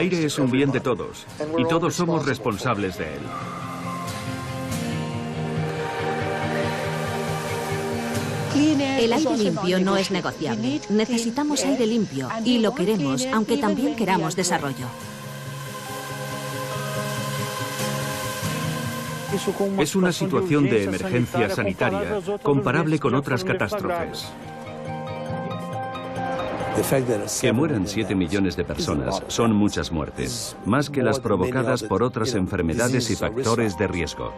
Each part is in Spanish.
aire es un bien de todos y todos somos responsables de él. El aire limpio no es negociable. Necesitamos aire limpio y lo queremos, aunque también queramos desarrollo. Es una situación de emergencia sanitaria comparable con otras catástrofes. Que mueran 7 millones de personas son muchas muertes, más que las provocadas por otras enfermedades y factores de riesgo.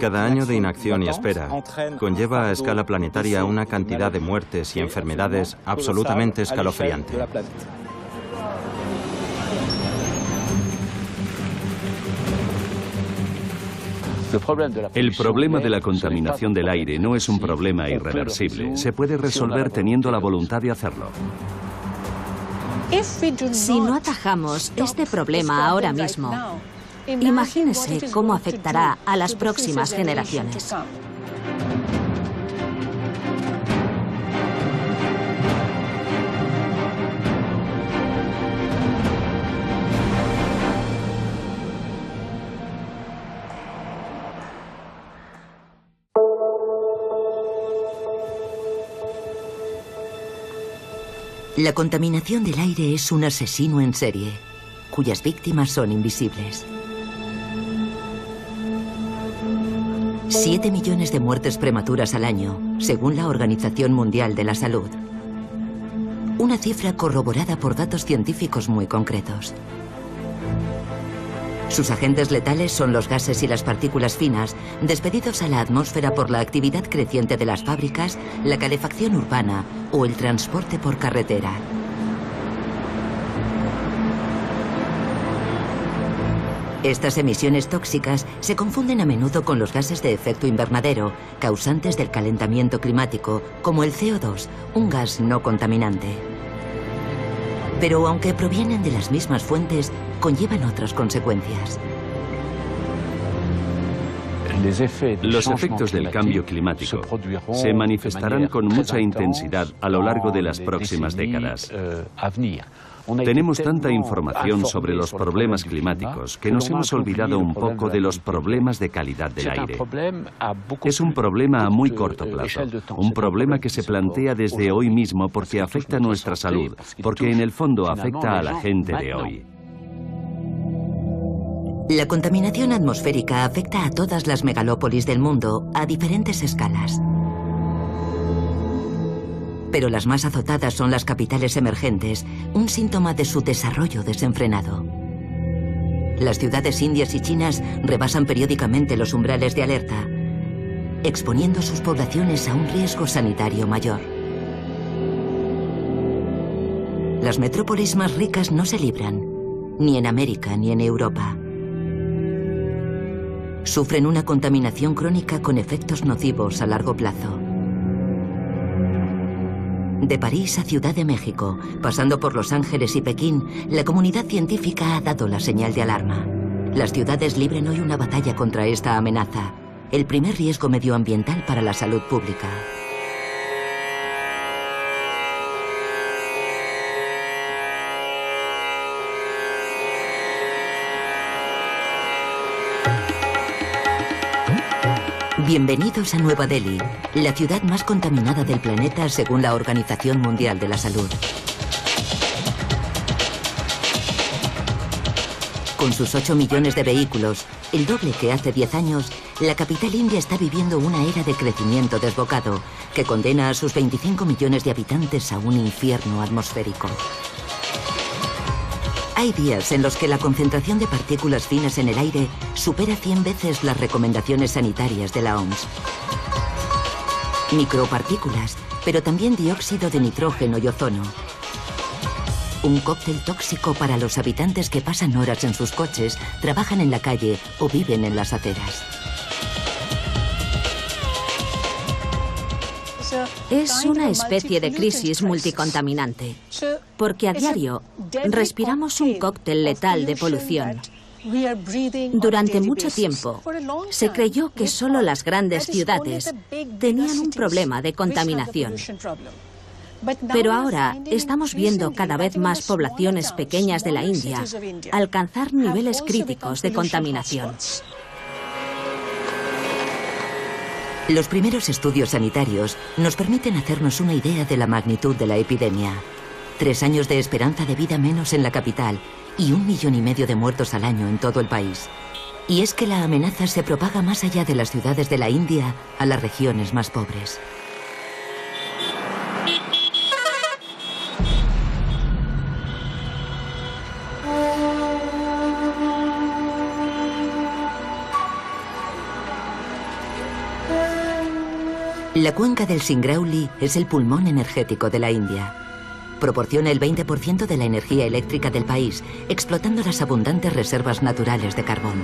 Cada año de inacción y espera conlleva a escala planetaria una cantidad de muertes y enfermedades absolutamente escalofriante. El problema de la contaminación del aire no es un problema irreversible. Se puede resolver teniendo la voluntad de hacerlo. Si no atajamos este problema ahora mismo, imagínese cómo afectará a las próximas generaciones. La contaminación del aire es un asesino en serie, cuyas víctimas son invisibles. 7 millones de muertes prematuras al año, según la Organización Mundial de la Salud. Una cifra corroborada por datos científicos muy concretos. Sus agentes letales son los gases y las partículas finas, despedidos a la atmósfera por la actividad creciente de las fábricas, la calefacción urbana o el transporte por carretera. Estas emisiones tóxicas se confunden a menudo con los gases de efecto invernadero, causantes del calentamiento climático, como el CO2, un gas no contaminante. Pero aunque provienen de las mismas fuentes, conllevan otras consecuencias. Los efectos del cambio climático se manifestarán con mucha intensidad a lo largo de las próximas décadas. Tenemos tanta información sobre los problemas climáticos que nos hemos olvidado un poco de los problemas de calidad del aire. Es un problema a muy corto plazo, un problema que se plantea desde hoy mismo porque afecta nuestra salud, porque en el fondo afecta a la gente de hoy. La contaminación atmosférica afecta a todas las megalópolis del mundo a diferentes escalas. Pero las más azotadas son las capitales emergentes, un síntoma de su desarrollo desenfrenado. Las ciudades indias y chinas rebasan periódicamente los umbrales de alerta, exponiendo sus poblaciones a un riesgo sanitario mayor. Las metrópolis más ricas no se libran, ni en América ni en Europa. Sufren una contaminación crónica con efectos nocivos a largo plazo. De París a Ciudad de México, pasando por Los Ángeles y Pekín, la comunidad científica ha dado la señal de alarma. Las ciudades libran hoy una batalla contra esta amenaza, el primer riesgo medioambiental para la salud pública. Bienvenidos a Nueva Delhi, la ciudad más contaminada del planeta según la Organización Mundial de la Salud. Con sus 8 millones de vehículos, el doble que hace 10 años, la capital india está viviendo una era de crecimiento desbocado que condena a sus 25 millones de habitantes a un infierno atmosférico. Hay días en los que la concentración de partículas finas en el aire supera 100 veces las recomendaciones sanitarias de la OMS. Micropartículas, pero también dióxido de nitrógeno y ozono. Un cóctel tóxico para los habitantes que pasan horas en sus coches, trabajan en la calle o viven en las aceras. Es una especie de crisis multicontaminante, porque a diario respiramos un cóctel letal de polución. Durante mucho tiempo se creyó que solo las grandes ciudades tenían un problema de contaminación. Pero ahora estamos viendo cada vez más poblaciones pequeñas de la India alcanzar niveles críticos de contaminación. Los primeros estudios sanitarios nos permiten hacernos una idea de la magnitud de la epidemia. 3 años de esperanza de vida menos en la capital y 1,5 millones de muertos al año en todo el país. Y es que la amenaza se propaga más allá de las ciudades de la India a las regiones más pobres. La cuenca del Singrauli es el pulmón energético de la India. Proporciona el 20% de la energía eléctrica del país, explotando las abundantes reservas naturales de carbón.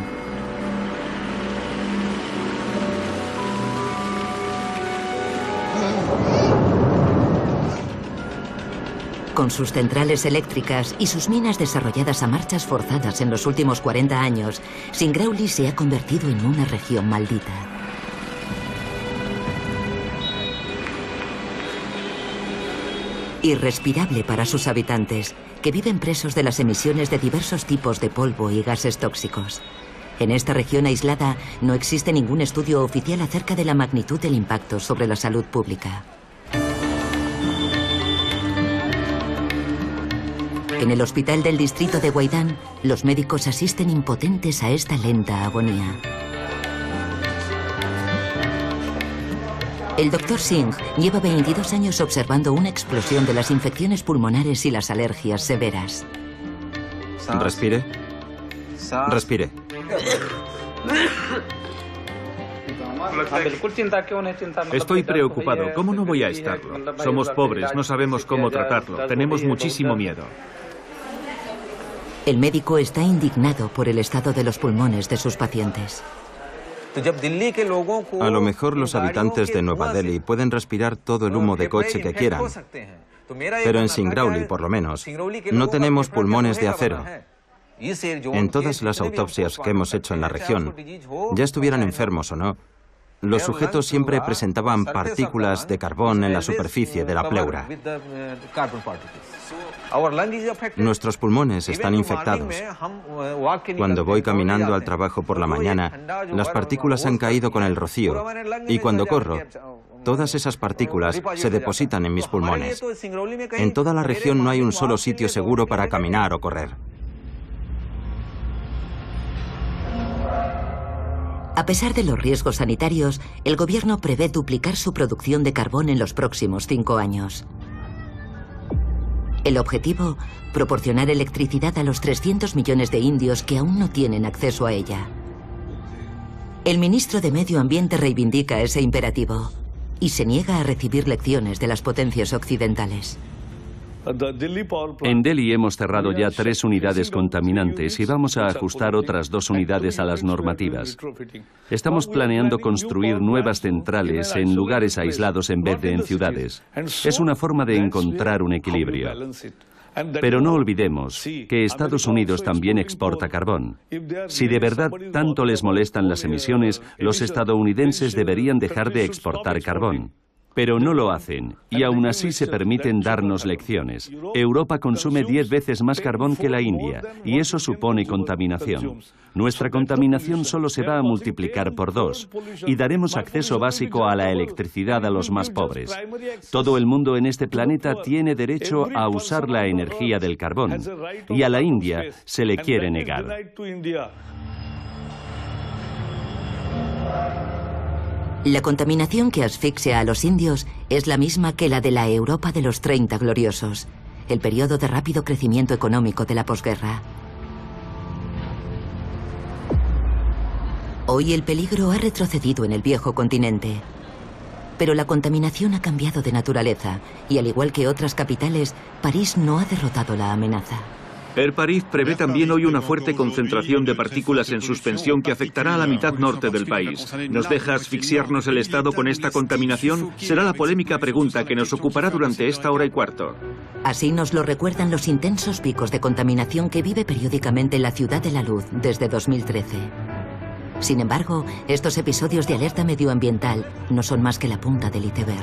Con sus centrales eléctricas y sus minas desarrolladas a marchas forzadas en los últimos 40 años, Singrauli se ha convertido en una región maldita. Irrespirable para sus habitantes, que viven presos de las emisiones de diversos tipos de polvo y gases tóxicos. En esta región aislada no existe ningún estudio oficial acerca de la magnitud del impacto sobre la salud pública. En el hospital del distrito de Guaidán, los médicos asisten impotentes a esta lenta agonía. El Dr. Singh lleva 22 años observando una explosión de las infecciones pulmonares y las alergias severas. Respire. Respire. Estoy preocupado. ¿Cómo no voy a estarlo? Somos pobres, no sabemos cómo tratarlo. Tenemos muchísimo miedo. El médico está indignado por el estado de los pulmones de sus pacientes. A lo mejor los habitantes de Nueva Delhi pueden respirar todo el humo de coche que quieran, pero en Singrauli, por lo menos, no tenemos pulmones de acero. En todas las autopsias que hemos hecho en la región, ya estuvieran enfermos o no, los sujetos siempre presentaban partículas de carbón en la superficie de la pleura. Nuestros pulmones están infectados. Cuando voy caminando al trabajo por la mañana, las partículas han caído con el rocío, y cuando corro, todas esas partículas se depositan en mis pulmones. En toda la región no hay un solo sitio seguro para caminar o correr. A pesar de los riesgos sanitarios, el gobierno prevé duplicar su producción de carbón en los próximos 5 años. El objetivo, proporcionar electricidad a los 300 millones de indios que aún no tienen acceso a ella. El ministro de Medio Ambiente reivindica ese imperativo y se niega a recibir lecciones de las potencias occidentales. En Delhi hemos cerrado ya 3 unidades contaminantes y vamos a ajustar otras 2 unidades a las normativas. Estamos planeando construir nuevas centrales en lugares aislados en vez de en ciudades. Es una forma de encontrar un equilibrio. Pero no olvidemos que Estados Unidos también exporta carbón. Si de verdad tanto les molestan las emisiones, los estadounidenses deberían dejar de exportar carbón. Pero no lo hacen, y aún así se permiten darnos lecciones. Europa consume 10 veces más carbón que la India, y eso supone contaminación. Nuestra contaminación solo se va a multiplicar por 2, y daremos acceso básico a la electricidad a los más pobres. Todo el mundo en este planeta tiene derecho a usar la energía del carbón, y a la India se le quiere negar. La contaminación que asfixia a los indios es la misma que la de la Europa de los 30 gloriosos, el periodo de rápido crecimiento económico de la posguerra. Hoy el peligro ha retrocedido en el viejo continente, pero la contaminación ha cambiado de naturaleza y, al igual que otras capitales, París no ha derrotado la amenaza. Air París prevé también hoy una fuerte concentración de partículas en suspensión que afectará a la mitad norte del país. ¿Nos deja asfixiarnos el Estado con esta contaminación? Será la polémica pregunta que nos ocupará durante esta hora y cuarto. Así nos lo recuerdan los intensos picos de contaminación que vive periódicamente la Ciudad de la Luz desde 2013. Sin embargo, estos episodios de alerta medioambiental no son más que la punta del iceberg.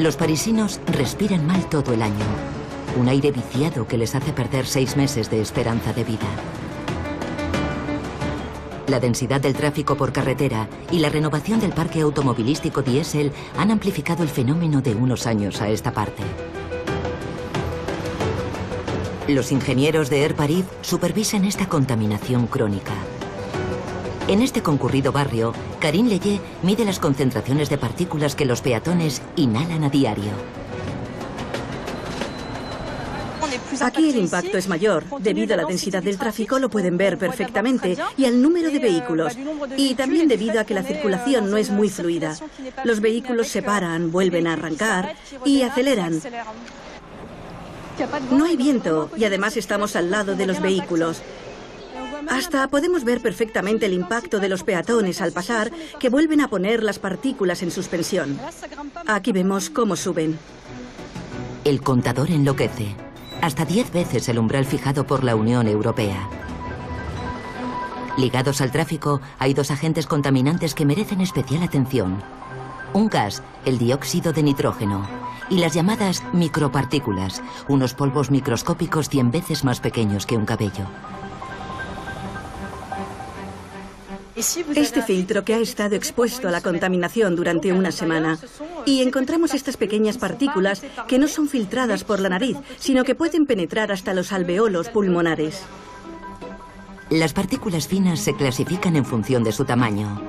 Los parisinos respiran mal todo el año. Un aire viciado que les hace perder 6 meses de esperanza de vida. La densidad del tráfico por carretera y la renovación del parque automovilístico diésel han amplificado el fenómeno de unos años a esta parte. Los ingenieros de Air Paris supervisan esta contaminación crónica. En este concurrido barrio, Karine Leye mide las concentraciones de partículas que los peatones inhalan a diario. Aquí el impacto es mayor. Debido a la densidad del tráfico lo pueden ver perfectamente y al número de vehículos. Y también debido a que la circulación no es muy fluida. Los vehículos se paran, vuelven a arrancar y aceleran. No hay viento y además estamos al lado de los vehículos. Hasta podemos ver perfectamente el impacto de los peatones al pasar, que vuelven a poner las partículas en suspensión. Aquí vemos cómo suben. El contador enloquece. Hasta 10 veces el umbral fijado por la Unión Europea. Ligados al tráfico, hay 2 agentes contaminantes que merecen especial atención. Un gas, el dióxido de nitrógeno, y las llamadas micropartículas, unos polvos microscópicos 100 veces más pequeños que un cabello. Este filtro que ha estado expuesto a la contaminación durante una semana. Y encontramos estas pequeñas partículas que no son filtradas por la nariz, sino que pueden penetrar hasta los alveolos pulmonares. Las partículas finas se clasifican en función de su tamaño.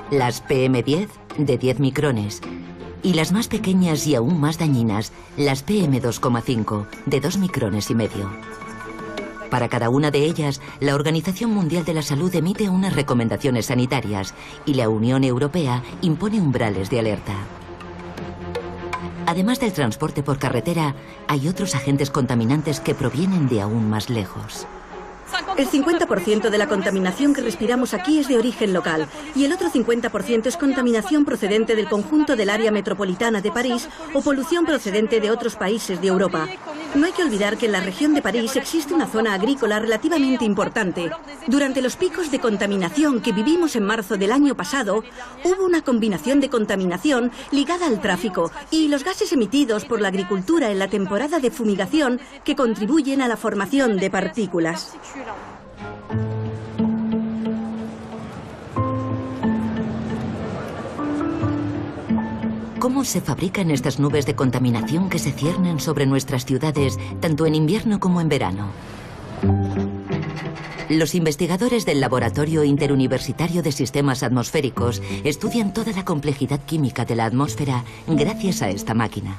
Las PM10, de 10 micrones. Y las más pequeñas y aún más dañinas, las PM2,5, de 2 micrones y medio. Para cada una de ellas, la Organización Mundial de la Salud emite unas recomendaciones sanitarias y la Unión Europea impone umbrales de alerta. Además del transporte por carretera, hay otros agentes contaminantes que provienen de aún más lejos. El 50% de la contaminación que respiramos aquí es de origen local y el otro 50% es contaminación procedente del conjunto del área metropolitana de París o polución procedente de otros países de Europa. No hay que olvidar que en la región de París existe una zona agrícola relativamente importante. Durante los picos de contaminación que vivimos en marzo del año pasado, hubo una combinación de contaminación ligada al tráfico y los gases emitidos por la agricultura en la temporada de fumigación que contribuyen a la formación de partículas. ¿Cómo se fabrican estas nubes de contaminación que se ciernen sobre nuestras ciudades tanto en invierno como en verano? Los investigadores del Laboratorio Interuniversitario de Sistemas Atmosféricos estudian toda la complejidad química de la atmósfera gracias a esta máquina.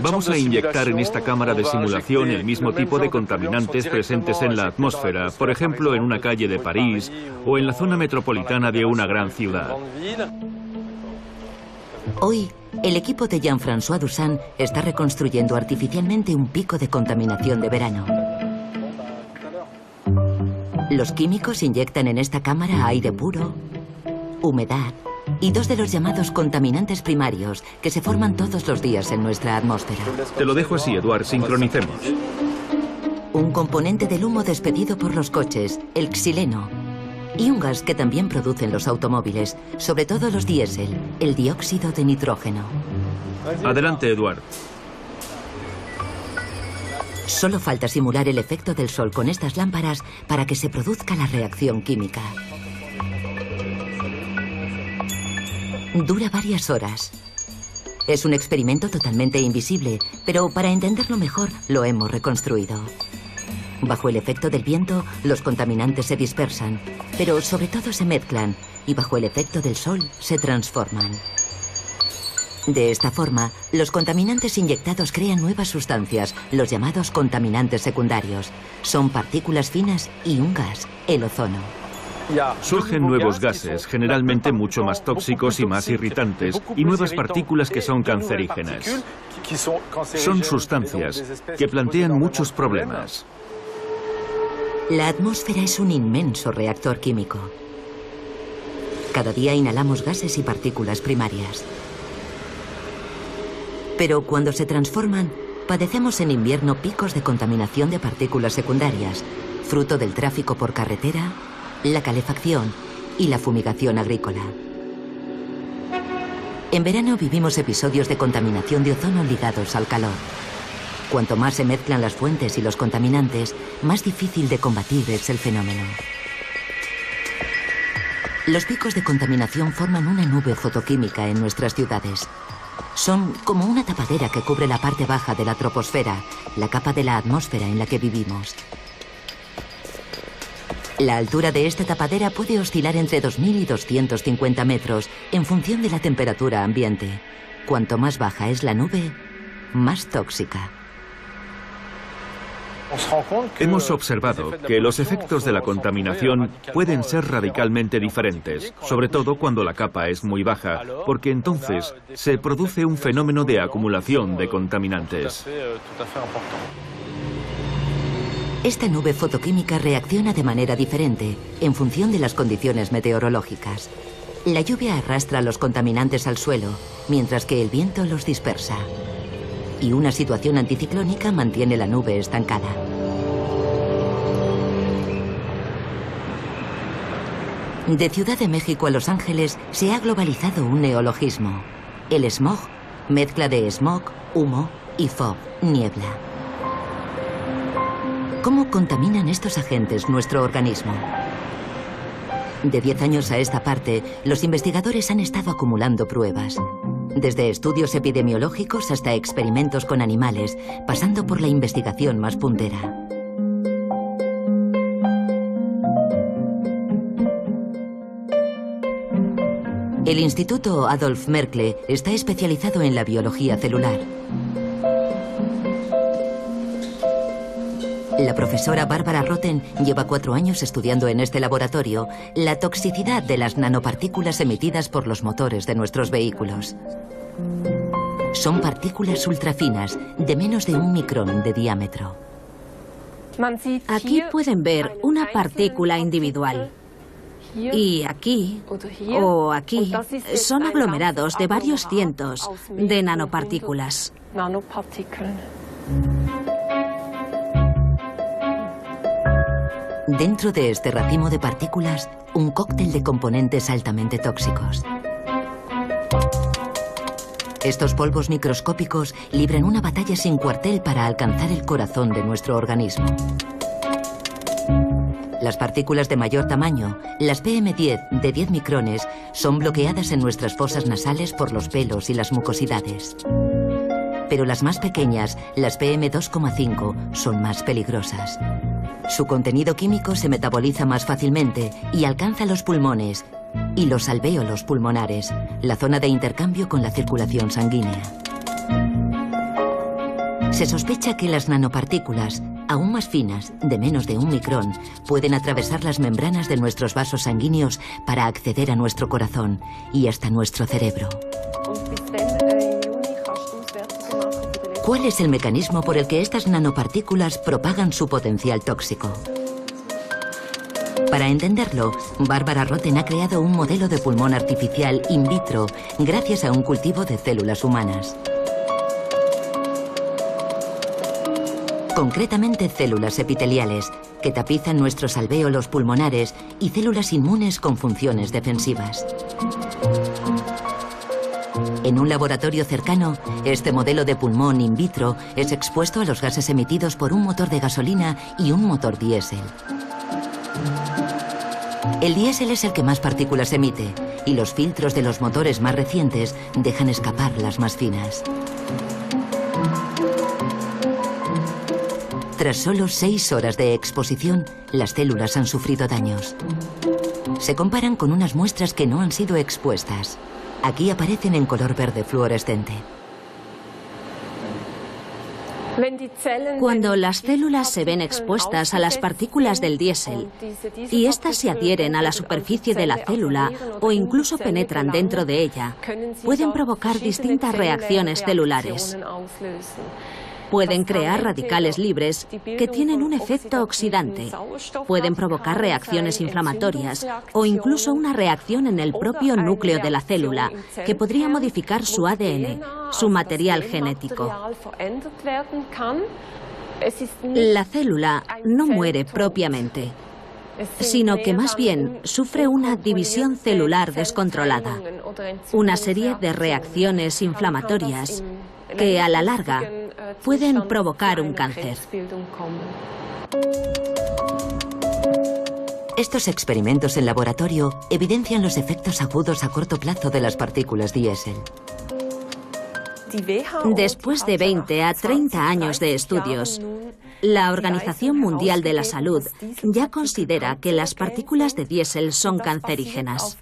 Vamos a inyectar en esta cámara de simulación el mismo tipo de contaminantes presentes en la atmósfera, por ejemplo, en una calle de París o en la zona metropolitana de una gran ciudad. Hoy, el equipo de Jean-François Dusan está reconstruyendo artificialmente un pico de contaminación de verano. Los químicos inyectan en esta cámara aire puro, humedad y 2 de los llamados contaminantes primarios que se forman todos los días en nuestra atmósfera. Te lo dejo así, Eduard, sincronicemos. Un componente del humo despedido por los coches, el xileno, y un gas que también producen los automóviles, sobre todo los diésel, el dióxido de nitrógeno. Adelante, Eduard. Solo falta simular el efecto del sol con estas lámparas para que se produzca la reacción química. Dura varias horas. Es un experimento totalmente invisible, pero para entenderlo mejor lo hemos reconstruido. Bajo el efecto del viento, los contaminantes se dispersan, pero sobre todo se mezclan y bajo el efecto del sol se transforman. De esta forma, los contaminantes inyectados crean nuevas sustancias, los llamados contaminantes secundarios. Son partículas finas y un gas, el ozono. Surgen nuevos gases, generalmente mucho más tóxicos y más irritantes, y nuevas partículas que son cancerígenas. Son sustancias que plantean muchos problemas. La atmósfera es un inmenso reactor químico. Cada día inhalamos gases y partículas primarias. Pero cuando se transforman, padecemos en invierno picos de contaminación de partículas secundarias, fruto del tráfico por carretera, la calefacción y la fumigación agrícola. En verano vivimos episodios de contaminación de ozono ligados al calor. Cuanto más se mezclan las fuentes y los contaminantes, más difícil de combatir es el fenómeno. Los picos de contaminación forman una nube fotoquímica en nuestras ciudades. Son como una tapadera que cubre la parte baja de la troposfera, la capa de la atmósfera en la que vivimos. La altura de esta tapadera puede oscilar entre 2.000 y 250 metros en función de la temperatura ambiente. Cuanto más baja es la nube, más tóxica. Hemos observado que los efectos de la contaminación pueden ser radicalmente diferentes, sobre todo cuando la capa es muy baja, porque entonces se produce un fenómeno de acumulación de contaminantes. Esta nube fotoquímica reacciona de manera diferente en función de las condiciones meteorológicas. La lluvia arrastra los contaminantes al suelo, mientras que el viento los dispersa. Y una situación anticiclónica mantiene la nube estancada. De Ciudad de México a Los Ángeles se ha globalizado un neologismo. El smog, mezcla de smog, humo y fog, niebla. ¿Cómo contaminan estos agentes nuestro organismo? De 10 años a esta parte, los investigadores han estado acumulando pruebas. Desde estudios epidemiológicos hasta experimentos con animales, pasando por la investigación más puntera. El Instituto Adolf Merkle está especializado en la biología celular. La profesora Barbara Rotten lleva 4 años estudiando en este laboratorio la toxicidad de las nanopartículas emitidas por los motores de nuestros vehículos. Son partículas ultrafinas de menos de 1 micrón de diámetro. Aquí pueden ver una partícula individual. Y aquí, o aquí, son aglomerados de varios cientos de nanopartículas. Dentro de este racimo de partículas, un cóctel de componentes altamente tóxicos. Estos polvos microscópicos libran una batalla sin cuartel para alcanzar el corazón de nuestro organismo. Las partículas de mayor tamaño, las PM10 de 10 micrones, son bloqueadas en nuestras fosas nasales por los pelos y las mucosidades. Pero las más pequeñas, las PM2,5, son más peligrosas. Su contenido químico se metaboliza más fácilmente y alcanza los pulmones y los alvéolos pulmonares, la zona de intercambio con la circulación sanguínea. Se sospecha que las nanopartículas, aún más finas, de menos de 1 micrón, pueden atravesar las membranas de nuestros vasos sanguíneos para acceder a nuestro corazón y hasta nuestro cerebro. ¿Cuál es el mecanismo por el que estas nanopartículas propagan su potencial tóxico? Para entenderlo, Barbara Rotten ha creado un modelo de pulmón artificial in vitro gracias a un cultivo de células humanas. Concretamente células epiteliales, que tapizan nuestros alvéolos pulmonares y células inmunes con funciones defensivas. En un laboratorio cercano, este modelo de pulmón in vitro es expuesto a los gases emitidos por un motor de gasolina y un motor diésel. El diésel es el que más partículas emite, y los filtros de los motores más recientes dejan escapar las más finas. Tras solo 6 horas de exposición, las células han sufrido daños. Se comparan con unas muestras que no han sido expuestas. Aquí aparecen en color verde fluorescente. Cuando las células se ven expuestas a las partículas del diésel y éstas se adhieren a la superficie de la célula o incluso penetran dentro de ella, pueden provocar distintas reacciones celulares. Pueden crear radicales libres que tienen un efecto oxidante. Pueden provocar reacciones inflamatorias o incluso una reacción en el propio núcleo de la célula que podría modificar su ADN, su material genético. La célula no muere propiamente. sino que más bien sufre una división celular descontrolada, una serie de reacciones inflamatorias que a la larga pueden provocar un cáncer. Estos experimentos en laboratorio evidencian los efectos agudos a corto plazo de las partículas diésel. Después de 20 a 30 años de estudios, la Organización Mundial de la Salud ya considera que las partículas de diésel son cancerígenas.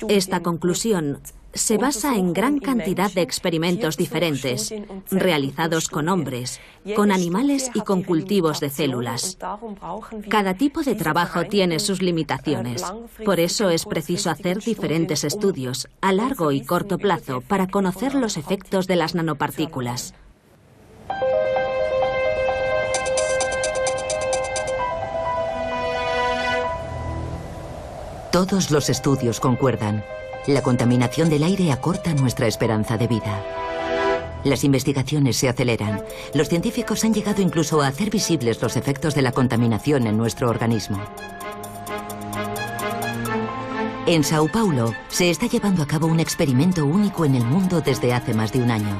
Esta conclusión se basa en gran cantidad de experimentos diferentes, realizados con hombres, con animales y con cultivos de células. Cada tipo de trabajo tiene sus limitaciones. Por eso es preciso hacer diferentes estudios, a largo y corto plazo, para conocer los efectos de las nanopartículas. Todos los estudios concuerdan. La contaminación del aire acorta nuestra esperanza de vida. Las investigaciones se aceleran. Los científicos han llegado incluso a hacer visibles los efectos de la contaminación en nuestro organismo. En Sao Paulo se está llevando a cabo un experimento único en el mundo desde hace más de un año.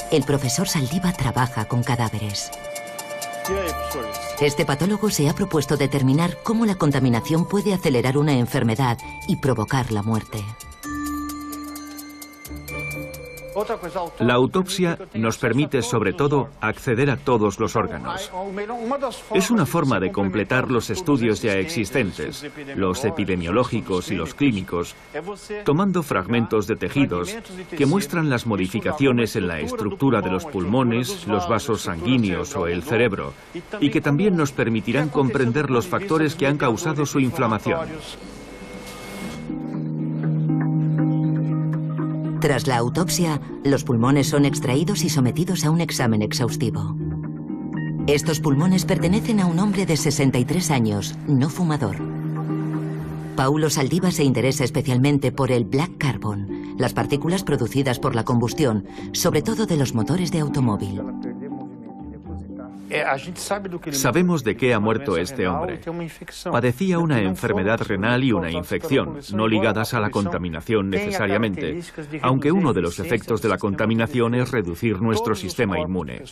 El profesor Saldiva trabaja con cadáveres. Este patólogo se ha propuesto determinar cómo la contaminación puede acelerar una enfermedad y provocar la muerte. La autopsia nos permite, sobre todo, acceder a todos los órganos. Es una forma de completar los estudios ya existentes, los epidemiológicos y los clínicos, tomando fragmentos de tejidos que muestran las modificaciones en la estructura de los pulmones, los vasos sanguíneos o el cerebro, y que también nos permitirán comprender los factores que han causado su inflamación. Tras la autopsia, los pulmones son extraídos y sometidos a un examen exhaustivo. Estos pulmones pertenecen a un hombre de 63 años, no fumador. Paulo Saldiva se interesa especialmente por el black carbon, las partículas producidas por la combustión, sobre todo de los motores de automóvil. Sabemos de qué ha muerto este hombre. Padecía una enfermedad renal y una infección, no ligadas a la contaminación necesariamente, aunque uno de los efectos de la contaminación es reducir nuestro sistema inmune.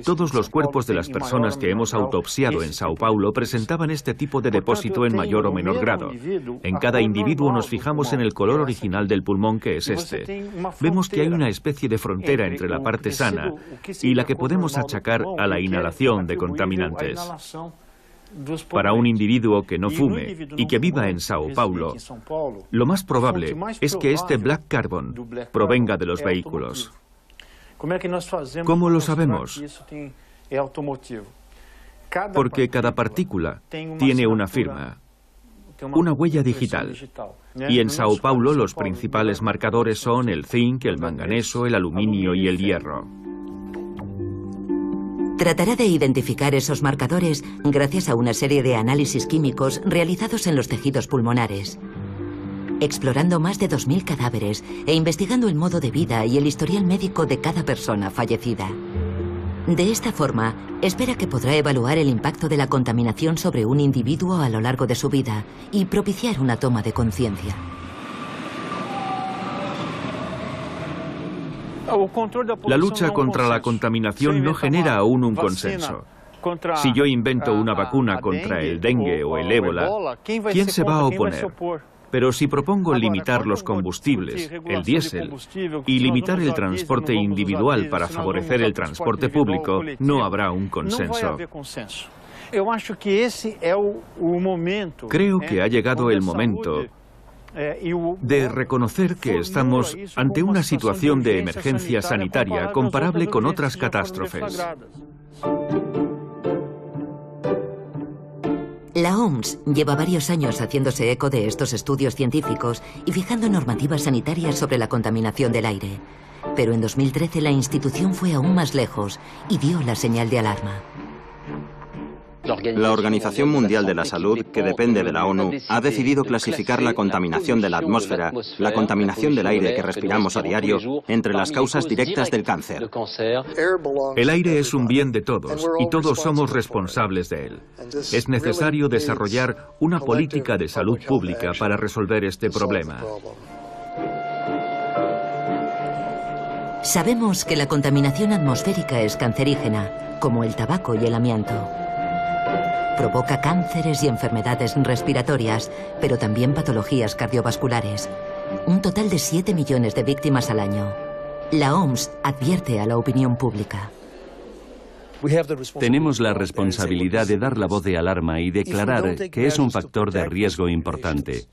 Todos los cuerpos de las personas que hemos autopsiado en Sao Paulo presentaban este tipo de depósito en mayor o menor grado. En cada individuo nos fijamos en el color original del pulmón, que es este. Vemos que hay una especie de frontera entre la parte sana y la que podemos achacar a la inhalación de contaminantes. Para un individuo que no fume y que viva en Sao Paulo, lo más probable es que este black carbon provenga de los vehículos. ¿Cómo lo sabemos? Porque cada partícula tiene una firma, una huella digital. Y en Sao Paulo los principales marcadores son el zinc, el manganeso, el aluminio y el hierro. Tratará de identificar esos marcadores gracias a una serie de análisis químicos realizados en los tejidos pulmonares. Explorando más de 2000 cadáveres e investigando el modo de vida y el historial médico de cada persona fallecida. De esta forma, espera que podrá evaluar el impacto de la contaminación sobre un individuo a lo largo de su vida y propiciar una toma de conciencia. La lucha contra la contaminación no genera aún un consenso. Si yo invento una vacuna contra el dengue o el ébola, ¿quién se va a oponer? Pero si propongo limitar los combustibles, el diésel, y limitar el transporte individual para favorecer el transporte público, no habrá un consenso. Creo que ha llegado el momento de reconocer que estamos ante una situación de emergencia sanitaria comparable con otras catástrofes. La OMS lleva varios años haciéndose eco de estos estudios científicos y fijando normativas sanitarias sobre la contaminación del aire. Pero en 2013 la institución fue aún más lejos y dio la señal de alarma. La Organización Mundial de la Salud, que depende de la ONU, ha decidido clasificar la contaminación de la atmósfera, la contaminación del aire que respiramos a diario, entre las causas directas del cáncer. El aire es un bien de todos y todos somos responsables de él. Es necesario desarrollar una política de salud pública para resolver este problema. Sabemos que la contaminación atmosférica es cancerígena, como el tabaco y el amianto. Provoca cánceres y enfermedades respiratorias, pero también patologías cardiovasculares. Un total de 7 millones de víctimas al año. La OMS advierte a la opinión pública. Tenemos la responsabilidad de dar la voz de alarma y declarar que es un factor de riesgo importante.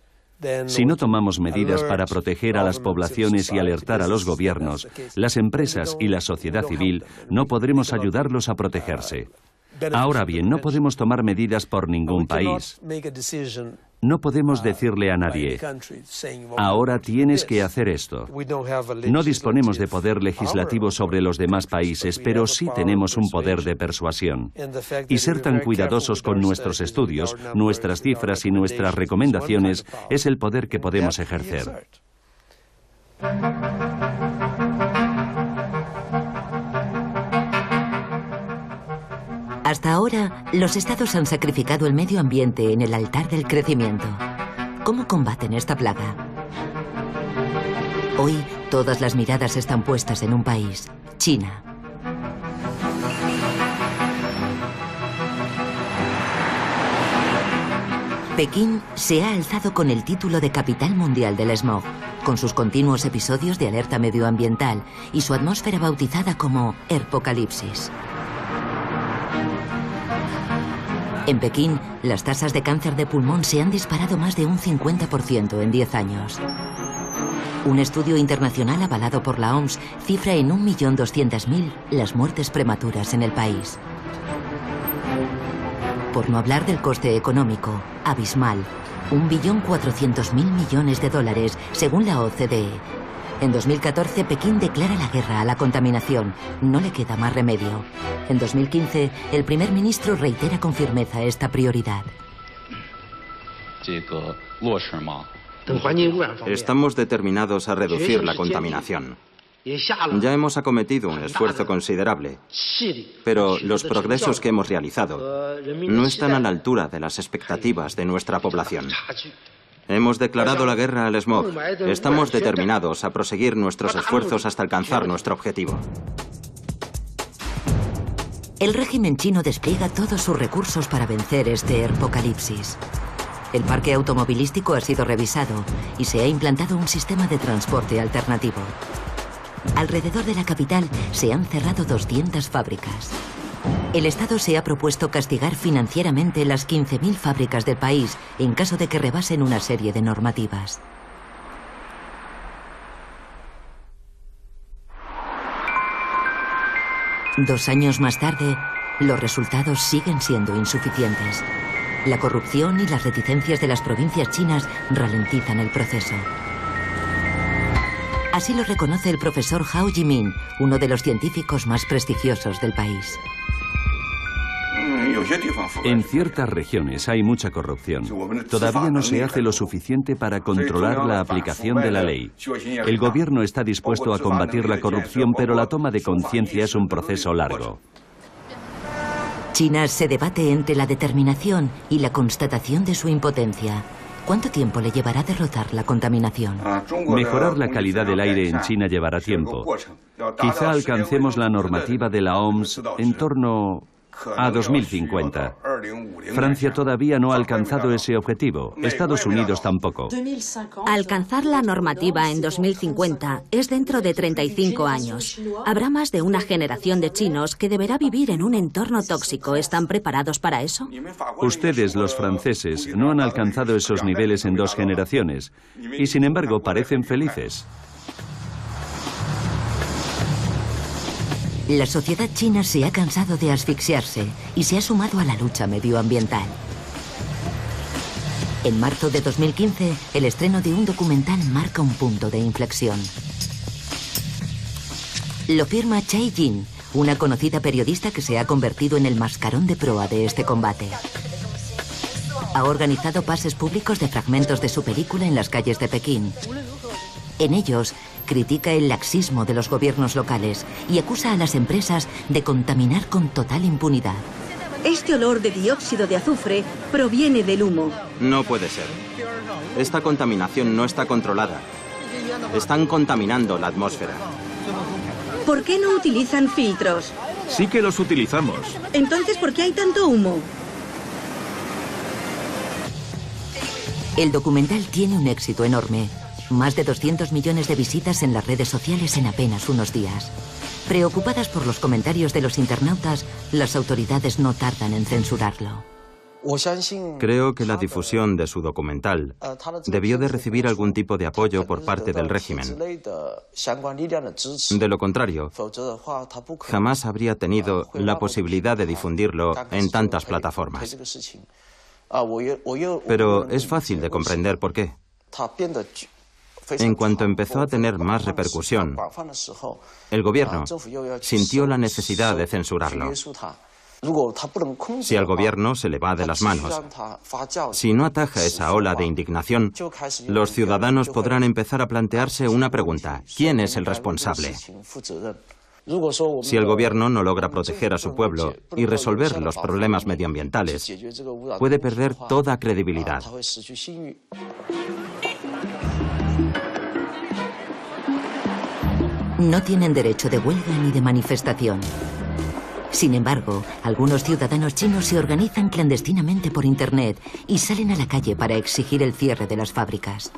Si no tomamos medidas para proteger a las poblaciones y alertar a los gobiernos, las empresas y la sociedad civil, no podremos ayudarlos a protegerse. Ahora bien, no podemos tomar medidas por ningún país. No podemos decirle a nadie, ahora tienes que hacer esto. No disponemos de poder legislativo sobre los demás países, pero sí tenemos un poder de persuasión. Y ser tan cuidadosos con nuestros estudios, nuestras cifras y nuestras recomendaciones es el poder que podemos ejercer. Hasta ahora, los estados han sacrificado el medio ambiente en el altar del crecimiento. ¿Cómo combaten esta plaga? Hoy, todas las miradas están puestas en un país, China. Pekín se ha alzado con el título de capital mundial del smog, con sus continuos episodios de alerta medioambiental y su atmósfera bautizada como Herpocalipsis. En Pekín, las tasas de cáncer de pulmón se han disparado más de un 50% en 10 años. Un estudio internacional avalado por la OMS cifra en 1.200.000 las muertes prematuras en el país. Por no hablar del coste económico, abismal, 1.400.000 millones de dólares, según la OCDE. En 2014, Pekín declara la guerra a la contaminación. No le queda más remedio. En 2015, el primer ministro reitera con firmeza esta prioridad. Estamos determinados a reducir la contaminación. Ya hemos acometido un esfuerzo considerable, pero los progresos que hemos realizado no están a la altura de las expectativas de nuestra población. Hemos declarado la guerra al smog. Estamos determinados a proseguir nuestros esfuerzos hasta alcanzar nuestro objetivo. El régimen chino despliega todos sus recursos para vencer este herpocalipsis. El parque automovilístico ha sido revisado y se ha implantado un sistema de transporte alternativo. Alrededor de la capital se han cerrado 200 fábricas. El Estado se ha propuesto castigar financieramente las 15.000 fábricas del país en caso de que rebasen una serie de normativas. Dos años más tarde, los resultados siguen siendo insuficientes. La corrupción y las reticencias de las provincias chinas ralentizan el proceso. Así lo reconoce el profesor Hao Jimin, uno de los científicos más prestigiosos del país. En ciertas regiones hay mucha corrupción. Todavía no se hace lo suficiente para controlar la aplicación de la ley. El gobierno está dispuesto a combatir la corrupción, pero la toma de conciencia es un proceso largo. China se debate entre la determinación y la constatación de su impotencia. ¿Cuánto tiempo le llevará derrotar la contaminación? Mejorar la calidad del aire en China llevará tiempo. Quizá alcancemos la normativa de la OMS en torno a 2050. Francia todavía no ha alcanzado ese objetivo. Estados Unidos tampoco. Alcanzar la normativa en 2050 es dentro de 35 años. Habrá más de una generación de chinos que deberá vivir en un entorno tóxico. ¿Están preparados para eso? Ustedes, los franceses, no han alcanzado esos niveles en 2 generaciones. Y sin embargo, parecen felices. La sociedad china se ha cansado de asfixiarse y se ha sumado a la lucha medioambiental. En marzo de 2015, el estreno de un documental marca un punto de inflexión. Lo firma Chai Jin, una conocida periodista que se ha convertido en el mascarón de proa de este combate. Ha organizado pases públicos de fragmentos de su película en las calles de Pekín. En ellos, critica el laxismo de los gobiernos locales y acusa a las empresas de contaminar con total impunidad. Este olor de dióxido de azufre proviene del humo. No puede ser. Esta contaminación no está controlada. Están contaminando la atmósfera. ¿Por qué no utilizan filtros? Sí que los utilizamos. Entonces, ¿por qué hay tanto humo? El documental tiene un éxito enorme. Más de 200 millones de visitas en las redes sociales en apenas unos días. Preocupadas por los comentarios de los internautas, las autoridades no tardan en censurarlo. Creo que la difusión de su documental debió de recibir algún tipo de apoyo por parte del régimen. De lo contrario, jamás habría tenido la posibilidad de difundirlo en tantas plataformas. Pero es fácil de comprender por qué. En cuanto empezó a tener más repercusión, el gobierno sintió la necesidad de censurarlo. Si al gobierno se le va de las manos, si no ataja esa ola de indignación, los ciudadanos podrán empezar a plantearse una pregunta: ¿quién es el responsable? Si el gobierno no logra proteger a su pueblo y resolver los problemas medioambientales, puede perder toda credibilidad. No tienen derecho de huelga ni de manifestación. Sin embargo, algunos ciudadanos chinos se organizan clandestinamente por Internet y salen a la calle para exigir el cierre de las fábricas.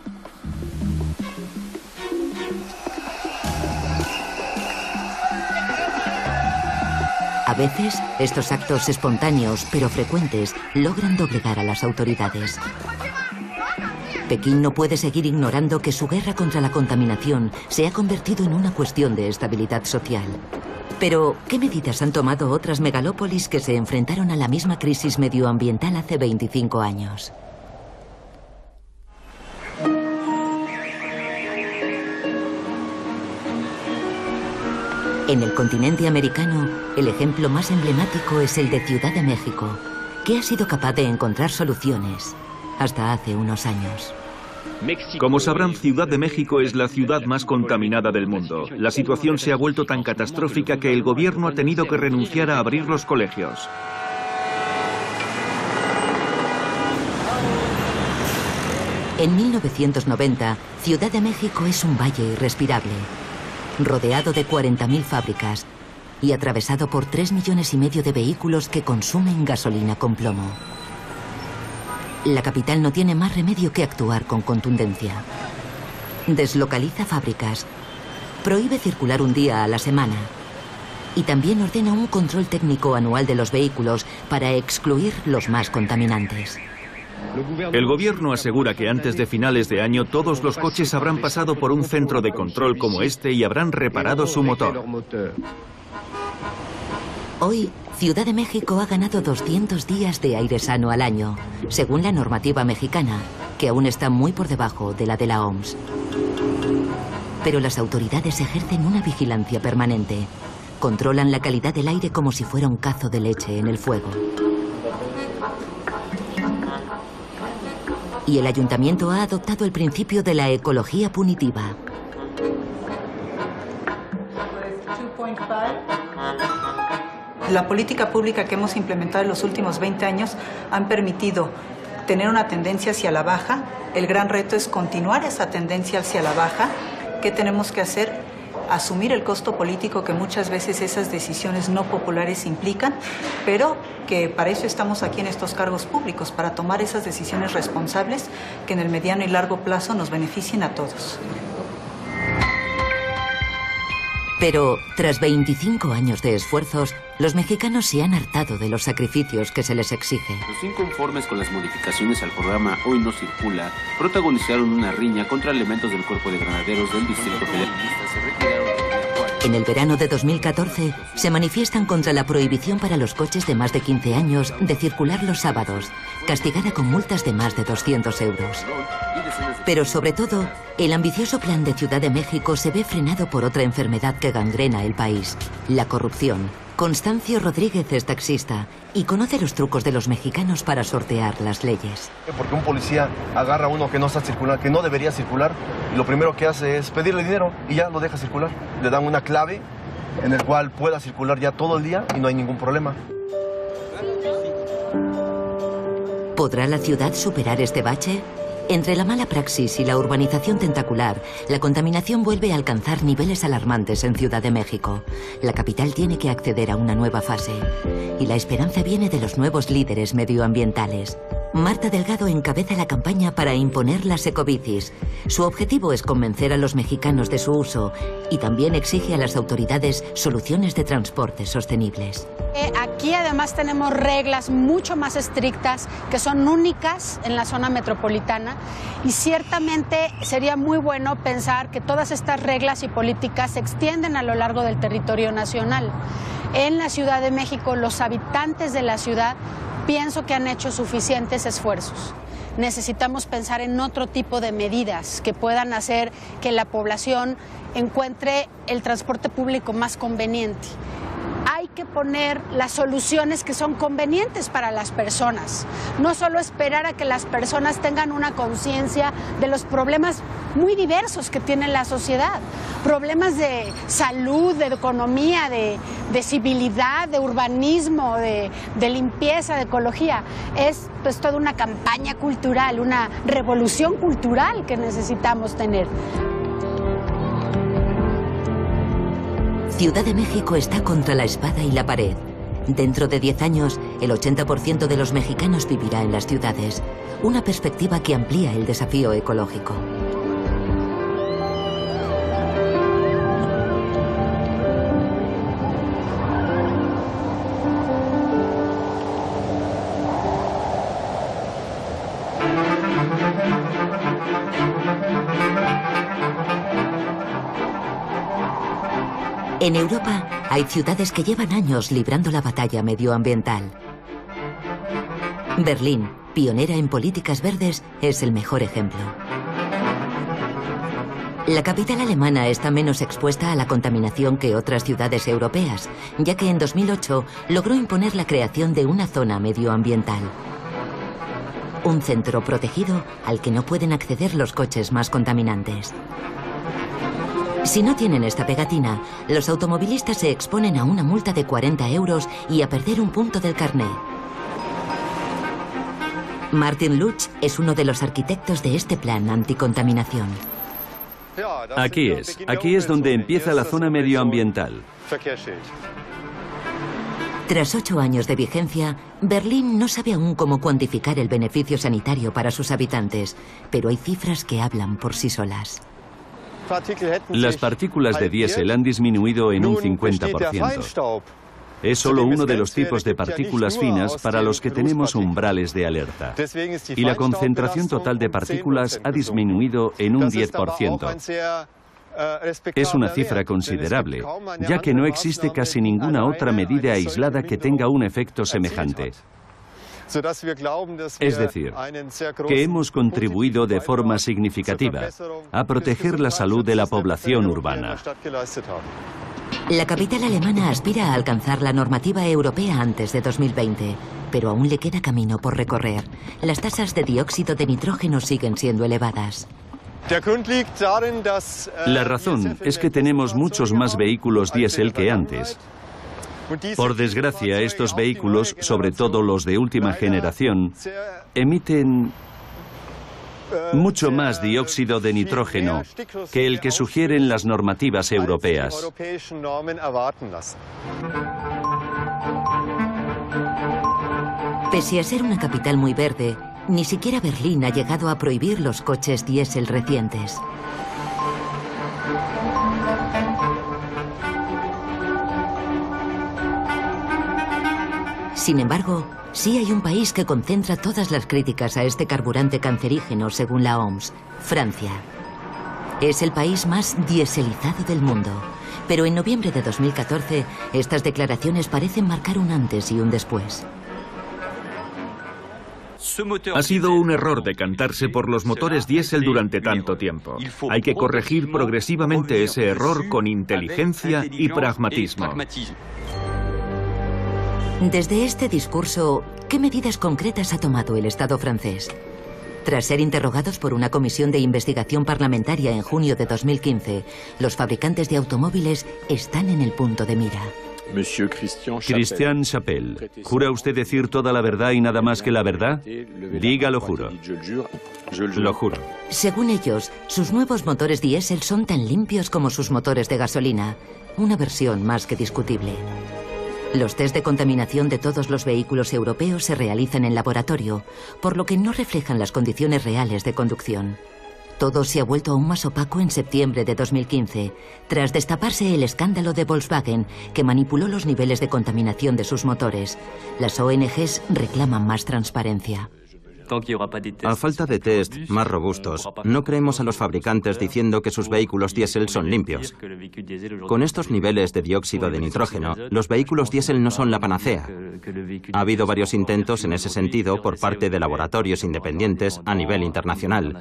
A veces, estos actos espontáneos, pero frecuentes, logran doblegar a las autoridades. Pekín no puede seguir ignorando que su guerra contra la contaminación se ha convertido en una cuestión de estabilidad social. Pero, ¿qué medidas han tomado otras megalópolis que se enfrentaron a la misma crisis medioambiental hace 25 años? En el continente americano, el ejemplo más emblemático es el de Ciudad de México, que ha sido capaz de encontrar soluciones hasta hace unos años. Como sabrán, Ciudad de México es la ciudad más contaminada del mundo. La situación se ha vuelto tan catastrófica que el gobierno ha tenido que renunciar a abrir los colegios. En 1990, Ciudad de México es un valle irrespirable, rodeado de 40.000 fábricas y atravesado por 3,5 millones de vehículos que consumen gasolina con plomo. La capital no tiene más remedio que actuar con contundencia. Deslocaliza fábricas, prohíbe circular un día a la semana y también ordena un control técnico anual de los vehículos para excluir los más contaminantes. El gobierno asegura que antes de finales de año todos los coches habrán pasado por un centro de control como este y habrán reparado su motor. Hoy, Ciudad de México ha ganado 200 días de aire sano al año, según la normativa mexicana, que aún está muy por debajo de la de la OMS. Pero las autoridades ejercen una vigilancia permanente. Controlan la calidad del aire como si fuera un cazo de leche en el fuego. Y el ayuntamiento ha adoptado el principio de la ecología punitiva. La política pública que hemos implementado en los últimos 20 años han permitido tener una tendencia hacia la baja. El gran reto es continuar esa tendencia hacia la baja. ¿Qué tenemos que hacer? Asumir el costo político que muchas veces esas decisiones no populares implican, pero que para eso estamos aquí en estos cargos públicos, para tomar esas decisiones responsables que en el mediano y largo plazo nos beneficien a todos. Pero, tras 25 años de esfuerzos, los mexicanos se han hartado de los sacrificios que se les exige. Los inconformes con las modificaciones al programa Hoy No Circula protagonizaron una riña contra elementos del Cuerpo de Granaderos del Distrito Federal. En el verano de 2014 se manifiestan contra la prohibición para los coches de más de 15 años de circular los sábados, castigada con multas de más de 200 euros. Pero sobre todo, el ambicioso plan de Ciudad de México se ve frenado por otra enfermedad que gangrena el país, la corrupción. Constancio Rodríguez es taxista y conoce los trucos de los mexicanos para sortear las leyes. Porque un policía agarra a uno que no está circulando, que no debería circular, y lo primero que hace es pedirle dinero y ya lo deja circular. Le dan una clave en el cual pueda circular ya todo el día y no hay ningún problema. ¿Podrá la ciudad superar este bache? Entre la mala praxis y la urbanización tentacular, la contaminación vuelve a alcanzar niveles alarmantes en Ciudad de México. La capital tiene que acceder a una nueva fase. Y la esperanza viene de los nuevos líderes medioambientales. Marta Delgado encabeza la campaña para imponer las ecobicis. Su objetivo es convencer a los mexicanos de su uso y también exige a las autoridades soluciones de transporte sostenibles. Aquí además tenemos reglas mucho más estrictas que son únicas en la zona metropolitana y ciertamente sería muy bueno pensar que todas estas reglas y políticas se extienden a lo largo del territorio nacional. En la Ciudad de México, los habitantes de la ciudad pienso que han hecho suficientes esfuerzos. Necesitamos pensar en otro tipo de medidas que puedan hacer que la población encuentre el transporte público más conveniente. Hay que poner las soluciones que son convenientes para las personas. No solo esperar a que las personas tengan una conciencia de los problemas muy diversos que tiene la sociedad. Problemas de salud, de economía, de civilidad, de urbanismo, de limpieza, de ecología. Es pues toda una campaña cultural, una revolución cultural que necesitamos tener. Ciudad de México está contra la espada y la pared. Dentro de 10 años, el 80% de los mexicanos vivirá en las ciudades, una perspectiva que amplía el desafío ecológico. En Europa hay ciudades que llevan años librando la batalla medioambiental. Berlín, pionera en políticas verdes, es el mejor ejemplo. La capital alemana está menos expuesta a la contaminación que otras ciudades europeas, ya que en 2008 logró imponer la creación de una zona medioambiental. Un centro protegido al que no pueden acceder los coches más contaminantes. Si no tienen esta pegatina, los automovilistas se exponen a una multa de 40 euros y a perder un punto del carné. Martin Lutsch es uno de los arquitectos de este plan anticontaminación. Aquí es donde empieza la zona medioambiental. Tras 8 años de vigencia, Berlín no sabe aún cómo cuantificar el beneficio sanitario para sus habitantes, pero hay cifras que hablan por sí solas. Las partículas de diésel han disminuido en un 50%. Es solo uno de los tipos de partículas finas para los que tenemos umbrales de alerta. Y la concentración total de partículas ha disminuido en un 10%. Es una cifra considerable, ya que no existe casi ninguna otra medida aislada que tenga un efecto semejante. Es decir, que hemos contribuido de forma significativa a proteger la salud de la población urbana. La capital alemana aspira a alcanzar la normativa europea antes de 2020, pero aún le queda camino por recorrer. Las tasas de dióxido de nitrógeno siguen siendo elevadas. La razón es que tenemos muchos más vehículos diésel que antes. Por desgracia, estos vehículos, sobre todo los de última generación, emiten mucho más dióxido de nitrógeno que el que sugieren las normativas europeas. Pese a ser una capital muy verde, ni siquiera Berlín ha llegado a prohibir los coches diésel recientes. Sin embargo, sí hay un país que concentra todas las críticas a este carburante cancerígeno según la OMS, Francia. Es el país más dieselizado del mundo. pero en noviembre de 2014 estas declaraciones parecen marcar un antes y un después. Ha sido un error decantarse por los motores diésel durante tanto tiempo. Hay que corregir progresivamente ese error con inteligencia y pragmatismo. Desde este discurso, ¿qué medidas concretas ha tomado el Estado francés? Tras ser interrogados por una comisión de investigación parlamentaria en junio de 2015, los fabricantes de automóviles están en el punto de mira. Christian Chapelle, ¿jura usted decir toda la verdad y nada más que la verdad? Diga lo juro. Lo juro. Según ellos, sus nuevos motores diésel son tan limpios como sus motores de gasolina, una versión más que discutible. Los test de contaminación de todos los vehículos europeos se realizan en laboratorio, por lo que no reflejan las condiciones reales de conducción. Todo se ha vuelto aún más opaco en septiembre de 2015, tras destaparse el escándalo de Volkswagen, que manipuló los niveles de contaminación de sus motores. Las ONGs reclaman más transparencia. A falta de test más robustos, no creemos a los fabricantes diciendo que sus vehículos diésel son limpios. Con estos niveles de dióxido de nitrógeno, los vehículos diésel no son la panacea. Ha habido varios intentos en ese sentido por parte de laboratorios independientes a nivel internacional.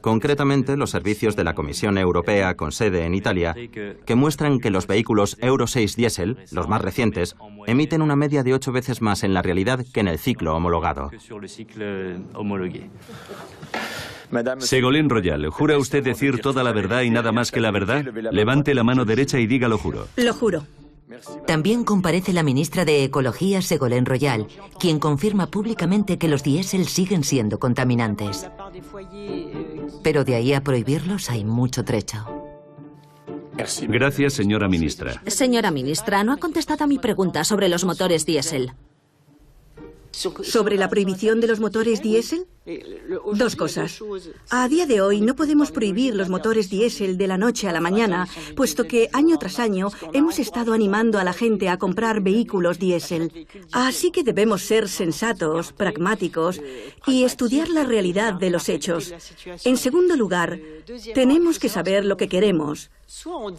Concretamente, los servicios de la Comisión Europea con sede en Italia, que muestran que los vehículos Euro 6 diésel, los más recientes, emiten una media de 8 veces más en la realidad que en el ciclo homologado. Ségolène Royal, ¿jura usted decir toda la verdad y nada más que la verdad? Levante la mano derecha y diga lo juro. Lo juro. También comparece la ministra de Ecología, Ségolène Royal, quien confirma públicamente que los diésel siguen siendo contaminantes. Pero de ahí a prohibirlos hay mucho trecho. Gracias, señora ministra. Señora ministra, no ha contestado a mi pregunta sobre los motores diésel. ¿Sobre la prohibición de los motores diésel? Dos cosas. A día de hoy no podemos prohibir los motores diésel de la noche a la mañana, puesto que año tras año hemos estado animando a la gente a comprar vehículos diésel. Así que debemos ser sensatos, pragmáticos y estudiar la realidad de los hechos. En segundo lugar, tenemos que saber lo que queremos.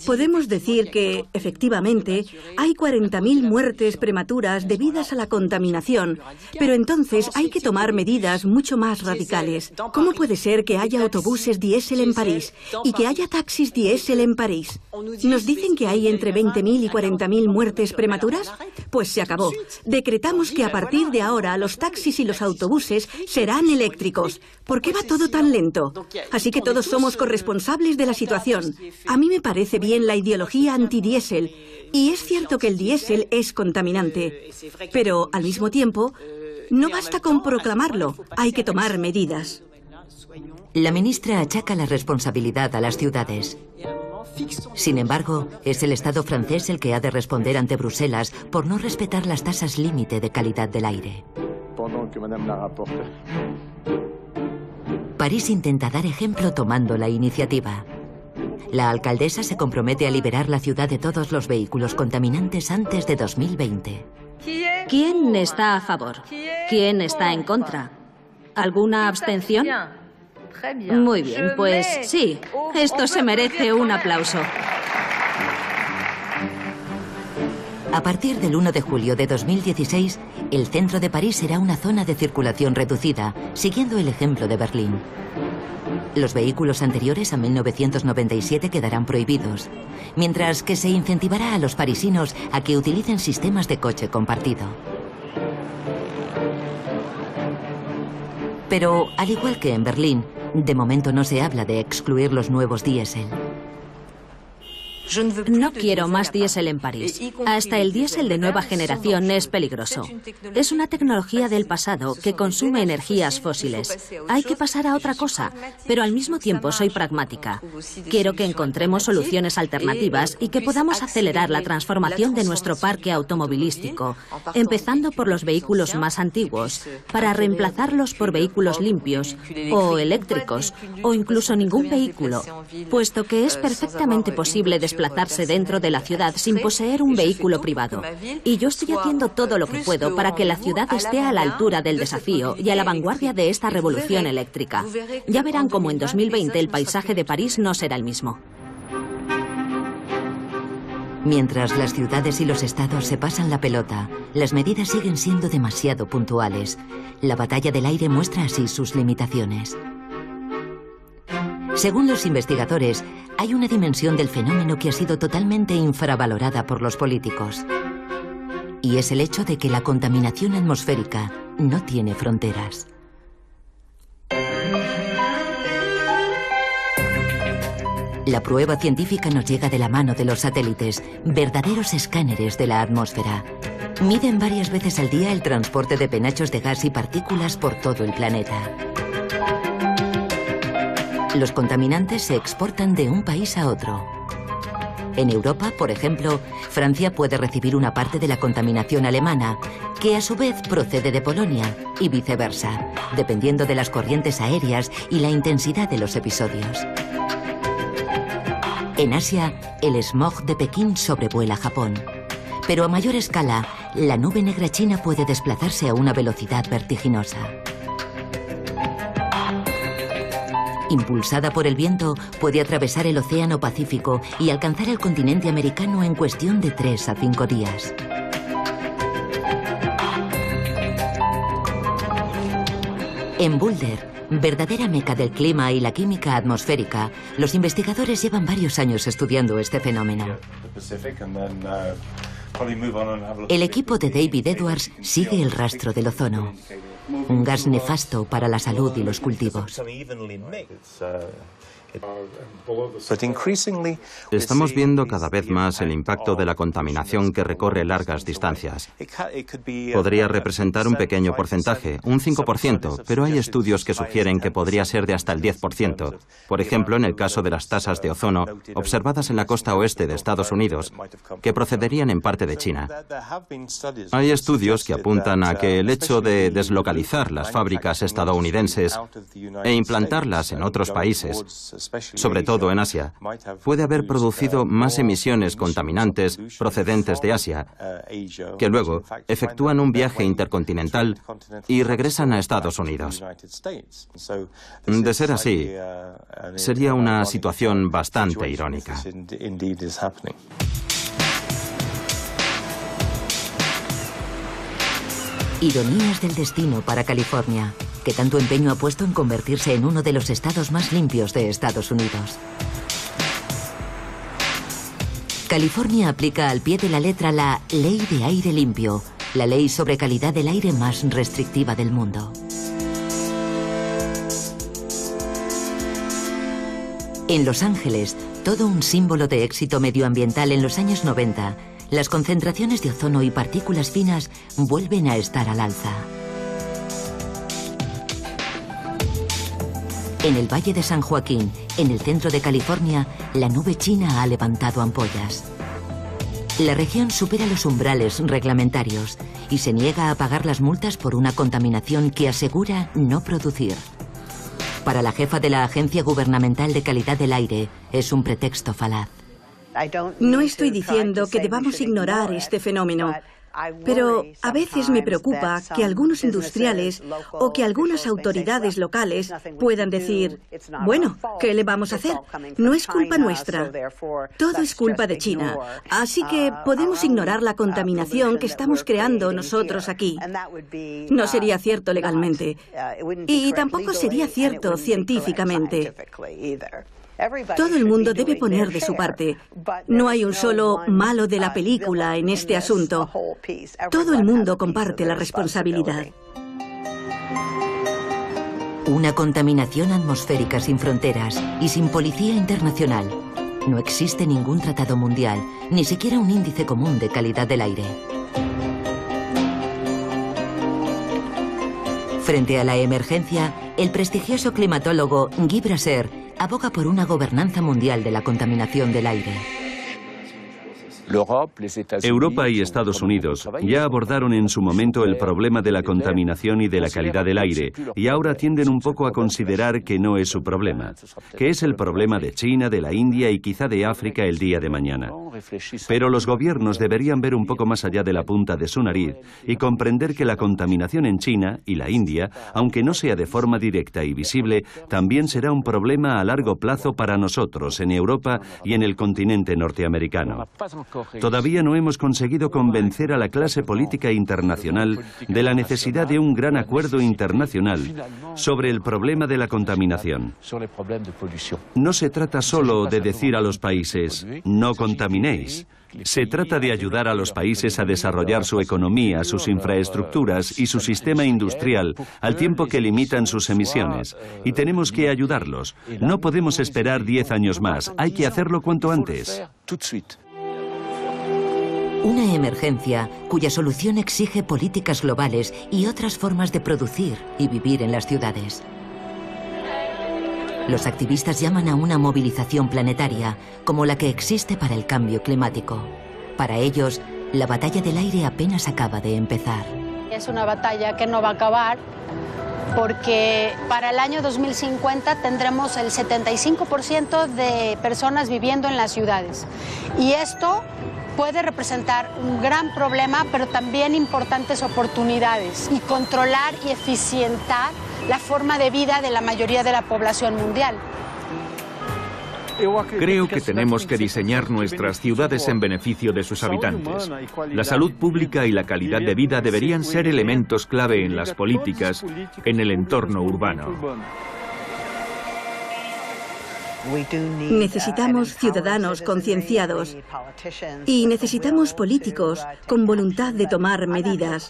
Podemos decir que, efectivamente, hay 40.000 muertes prematuras debidas a la contaminación, pero entonces hay que tomar medidas mucho más radicales. ¿Cómo puede ser que haya autobuses diésel en París y que haya taxis diésel en París? ¿Nos dicen que hay entre 20.000 y 40.000 muertes prematuras? Pues se acabó. Decretamos que a partir de ahora los taxis y los autobuses serán eléctricos. ¿Por qué va todo tan lento? Así que todos somos corresponsables de la situación. A mí me parece bien la ideología antidiésel. Y es cierto que el diésel es contaminante. Pero, al mismo tiempo, no basta con proclamarlo. Hay que tomar medidas. La ministra achaca la responsabilidad a las ciudades. Sin embargo, es el Estado francés el que ha de responder ante Bruselas por no respetar las tasas límite de calidad del aire. París intenta dar ejemplo tomando la iniciativa. La alcaldesa se compromete a liberar la ciudad de todos los vehículos contaminantes antes de 2020. ¿Quién está a favor? ¿Quién está en contra? ¿Alguna abstención? Muy bien, pues sí, esto se merece un aplauso. A partir del 1 de julio de 2016, el centro de París será una zona de circulación reducida, siguiendo el ejemplo de Berlín. Los vehículos anteriores a 1997 quedarán prohibidos, mientras que se incentivará a los parisinos a que utilicen sistemas de coche compartido. Pero, al igual que en Berlín, de momento no se habla de excluir los nuevos diésel. No quiero más diésel en París. Hasta el diésel de nueva generación es peligroso. Es una tecnología del pasado que consume energías fósiles. Hay que pasar a otra cosa, pero al mismo tiempo soy pragmática. Quiero que encontremos soluciones alternativas y que podamos acelerar la transformación de nuestro parque automovilístico, empezando por los vehículos más antiguos, para reemplazarlos por vehículos limpios o eléctricos, o incluso ningún vehículo, puesto que es perfectamente posible desplazarse dentro de la ciudad sin poseer un vehículo privado. Y yo estoy haciendo todo lo que puedo para que la ciudad esté a la altura del desafío y a la vanguardia de esta revolución eléctrica. Ya verán cómo en 2020 el paisaje de París no será el mismo. Mientras las ciudades y los estados se pasan la pelota, las medidas siguen siendo demasiado puntuales. La batalla del aire muestra así sus limitaciones. Según los investigadores, hay una dimensión del fenómeno que ha sido totalmente infravalorada por los políticos. Y es el hecho de que la contaminación atmosférica no tiene fronteras. La prueba científica nos llega de la mano de los satélites, verdaderos escáneres de la atmósfera. Miden varias veces al día el transporte de penachos de gas y partículas por todo el planeta. Los contaminantes se exportan de un país a otro. En Europa, por ejemplo, Francia puede recibir una parte de la contaminación alemana, que a su vez procede de Polonia, y viceversa, dependiendo de las corrientes aéreas y la intensidad de los episodios. En Asia, el smog de Pekín sobrevuela Japón. Pero a mayor escala, la nube negra china puede desplazarse a una velocidad vertiginosa. Impulsada por el viento, puede atravesar el Océano Pacífico y alcanzar el continente americano en cuestión de 3 a 5 días. En Boulder, verdadera meca del clima y la química atmosférica, los investigadores llevan varios años estudiando este fenómeno. El equipo de David Edwards sigue el rastro del ozono, un gas nefasto para la salud y los cultivos. Estamos viendo cada vez más el impacto de la contaminación que recorre largas distancias. Podría representar un pequeño porcentaje, un 5%, pero hay estudios que sugieren que podría ser de hasta el 10%. Por ejemplo, en el caso de las tasas de ozono observadas en la costa oeste de Estados Unidos, que procederían en parte de China. Hay estudios que apuntan a que el hecho de deslocalizar las fábricas estadounidenses e implantarlas en otros países, sobre todo en Asia, puede haber producido más emisiones contaminantes procedentes de Asia, que luego efectúan un viaje intercontinental y regresan a Estados Unidos. De ser así, sería una situación bastante irónica. Ironías del destino para California, que tanto empeño ha puesto en convertirse en uno de los estados más limpios de Estados Unidos. California aplica al pie de la letra la Ley de Aire Limpio, la ley sobre calidad del aire más restrictiva del mundo. En Los Ángeles, todo un símbolo de éxito medioambiental en los años 90, las concentraciones de ozono y partículas finas vuelven a estar al alza. En el Valle de San Joaquín, en el centro de California, la nube china ha levantado ampollas. La región supera los umbrales reglamentarios y se niega a pagar las multas por una contaminación que asegura no producir. Para la jefa de la Agencia Gubernamental de Calidad del Aire, es un pretexto falaz. No estoy diciendo que debamos ignorar este fenómeno, pero a veces me preocupa que algunos industriales o que algunas autoridades locales puedan decir, bueno, ¿qué le vamos a hacer? No es culpa nuestra, todo es culpa de China, así que podemos ignorar la contaminación que estamos creando nosotros aquí. No sería cierto legalmente y tampoco sería cierto científicamente. Todo el mundo debe poner de su parte. No hay un solo malo de la película en este asunto. Todo el mundo comparte la responsabilidad. Una contaminación atmosférica sin fronteras y sin policía internacional. No existe ningún tratado mundial, ni siquiera un índice común de calidad del aire. Frente a la emergencia, el prestigioso climatólogo Guy Brasser aboga por una gobernanza mundial de la contaminación del aire. Europa y Estados Unidos ya abordaron en su momento el problema de la contaminación y de la calidad del aire, y ahora tienden un poco a considerar que no es su problema, que es el problema de China, de la India y quizá de África el día de mañana. Pero los gobiernos deberían ver un poco más allá de la punta de su nariz y comprender que la contaminación en China y la India, aunque no sea de forma directa y visible, también será un problema a largo plazo para nosotros en Europa y en el continente norteamericano. todavía no hemos conseguido convencer a la clase política internacional de la necesidad de un gran acuerdo internacional sobre el problema de la contaminación. No se trata solo de decir a los países, no contaminéis. Se trata de ayudar a los países a desarrollar su economía, sus infraestructuras y su sistema industrial al tiempo que limitan sus emisiones. Y tenemos que ayudarlos. No podemos esperar 10 años más. Hay que hacerlo cuanto antes. Una emergencia cuya solución exige políticas globales y otras formas de producir y vivir en las ciudades. Los activistas llaman a una movilización planetaria como la que existe para el cambio climático. Para ellos, la batalla del aire apenas acaba de empezar. Es una batalla que no va a acabar porque para el año 2050 tendremos el 75% de personas viviendo en las ciudades. Y esto puede representar un gran problema, pero también importantes oportunidades y controlar y eficientar la forma de vida de la mayoría de la población mundial. Creo que tenemos que diseñar nuestras ciudades en beneficio de sus habitantes. La salud pública y la calidad de vida deberían ser elementos clave en las políticas en el entorno urbano. Necesitamos ciudadanos concienciados y necesitamos políticos con voluntad de tomar medidas.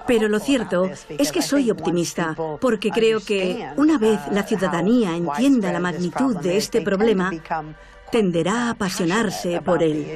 Pero lo cierto es que soy optimista, porque creo que una vez la ciudadanía entienda la magnitud de este problema, tenderá a apasionarse por él.